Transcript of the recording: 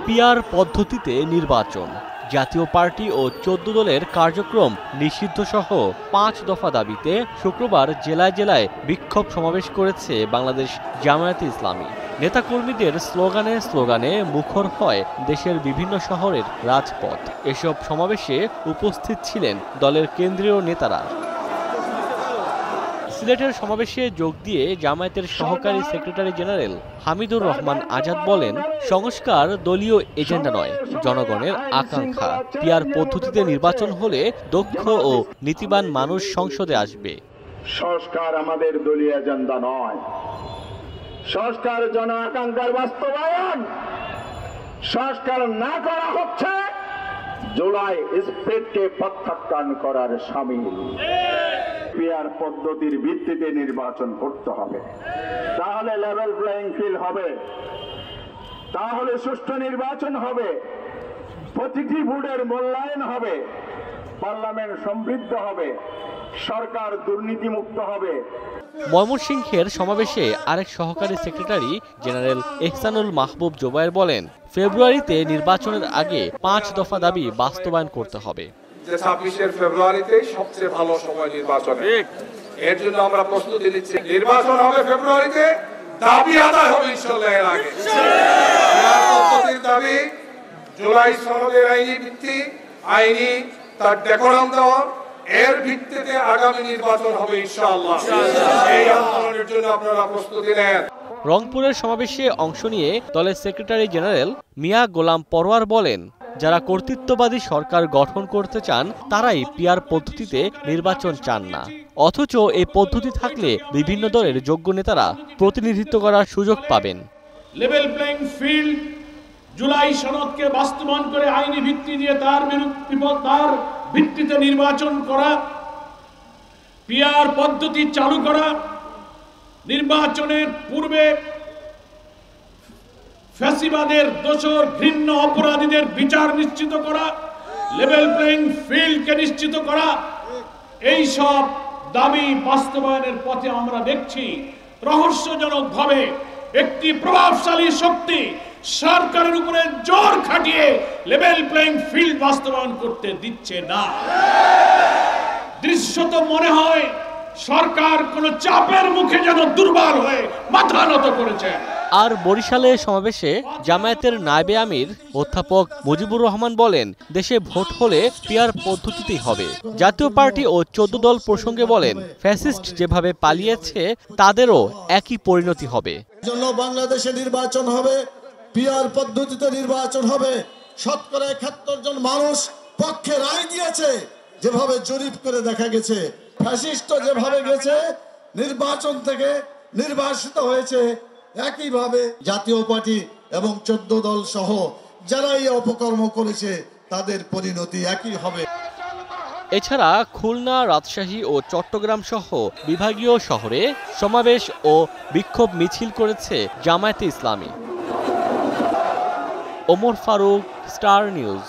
PR পদ্ধতিতে নির্বাচন, জাতীয় পার্টি ও ১৪ দলের কার্যক্রম নিষিদ্ধ সহ ৫ দফা দাবিতে শুক্রবার জেলায় জেলায় বিক্ষোভ সমাবেশ করেছে বাংলাদেশ জামায়াতে ইসলামী। নেতাকর্মীদের স্লোগানে মুখর হয় দেশের বিভিন্ন শহরের রাজপথ। এসব সমাবেশে উপস্থিত ছিলেন দলের কেন্দ্রীয় নেতারা। সিলেটের সমাবেশে যোগ দিয়ে জামায়াতের সহকারী সেক্রেটারি জেনারেল হামিদুর রহমান আজাদ বলেন, সংস্কার দলীয় এজেন্ডা নয়, জনগণের আকাঙ্ক্ষা। পিআর পদ্ধতিতে নির্বাচন হলে দক্ষ ও নীতিবান মানুষ সংসদে আসবে। সংস্কার আমাদের দলীয় এজেন্ডা নয়, সংস্কার জন আকাঙ্ক্ষার বাস্তবায়ন। সংস্কার না করা হচ্ছে জুলাই স্প্রিটকে প্রত্যাখ্যান করার শামিল। পিআর পদ্ধতির ভিত্তিতে নির্বাচন করতে হবে, তাহলে লেভেল প্লেইং ফিল্ড হবে, তাহলে সুষ্ঠু নির্বাচন হবে, প্রতিটি ভোটের মূল্যায়ন হবে, পার্লামেন্ট সমৃদ্ধ হবে, সরকার দুর্নীতিমুক্ত হবে। ময়মনসিংহের সমাবেশে আরেক সহকারী সেক্রেটারি জেনারেল এহসানুল মাহবুব জোবায়ের বলেন, ফেব্রুয়ারিতে নির্বাচনের আগে ৫ দফা দাবি বাস্তবায়ন করতে হবে। ২৬ ফেব্রুয়ারিতে সবচেয়ে ভালো সময় নির্বাচন, এর জন্য আমরা প্রস্তুতি নিচ্ছি। নির্বাচন হবে ফেব্রুয়ারিতে, দাবি আদায় হবে ইনশাআল্লাহ এর আগে। পদ্ধতির দাবি জুলাই সনদের আইনি ভিত্তি, আইনি তার ডেকোরাম দেওয়া, এর ভিত্তিতে আগামী নির্বাচন হবে ইনশাআল্লাহ। এই আন্দোলনের জন্য আপনারা প্রস্তুতি নেন। রংপুরের সমাবেশে অংশ নিয়ে দলের সেক্রেটারি জেনারেল মিয়া গোলাম পরোয়ার বলেন, যারা কর্তৃত্ববাদী সরকার গঠন করতে চান তারাই পিআর পদ্ধতিতে নির্বাচন চান না। অথচ এই পদ্ধতি থাকলে বিভিন্ন দলের যোগ্য নেতারা প্রতিনিধিত্ব করার সুযোগ পাবেন। লেভেল প্লেইং ফিল্ড, জুলাই সনদকে বাস্তবায়ন করে আইনি ভিত্তি দিয়ে তার ভিত্তিতে নির্বাচন করা, পিআর পদ্ধতি চালু করা, নির্বাচনের পূর্বে ফ্যাসিবাদের দোষর ঘৃণ্য অপরাধীদের বিচার নিশ্চিত করা, লেভেল প্লেইং ফিল্ডকে নিশ্চিত করা, এই সব দাবি বাস্তবায়নের পথে আমরা দেখছি রহস্যজনকভাবে একটি প্রভাবশালী শক্তি সরকারের উপরে জোর খাটিয়ে লেভেল প্লেইং ফিল্ড বাস্তবায়ন করতে দিচ্ছে না। দৃশ্যত মনে হয় সরকার কোন চাপের মুখে যেন দুর্বল হয়ে মাথা নত করেছে। আর বরিশালে সমাবেশে জামায়াতের নায়েবে আমির অধ্যাপক মুজিবুর রহমান বলেন, দেশে ভোট হলে পিআর পদ্ধতিতেই হবে। জাতীয় পার্টি ও ১৪ দল প্রসঙ্গে বলেন, ফ্যাসিস্ট যেভাবে পালিয়েছে তাদেরও একই পরিণতি হবে। জন্য বাংলাদেশে নির্বাচন হবে, পিআর পদ্ধতিতে নির্বাচন হবে। শতকরা ৭১ জন মানুষ পক্ষে রায় দিয়েছে। যেভাবে জরিপ করে দেখা গেছে ফ্যাসিস্ট যেভাবে গেছে নির্বাচন থেকে নির্বাসিত হয়েছে, একইভাবে জাতীয় পার্টি এবং ১৪ দল সহ যারা এই অপকর্ম করেছে তাদের পরিণতি একই হবে। এছাড়া খুলনা, রাজশাহী ও চট্টগ্রাম সহ বিভাগীয় শহরে সমাবেশ ও বিক্ষোভ মিছিল করেছে জামায়াতে ইসলামী। Omar Faruk, Star news.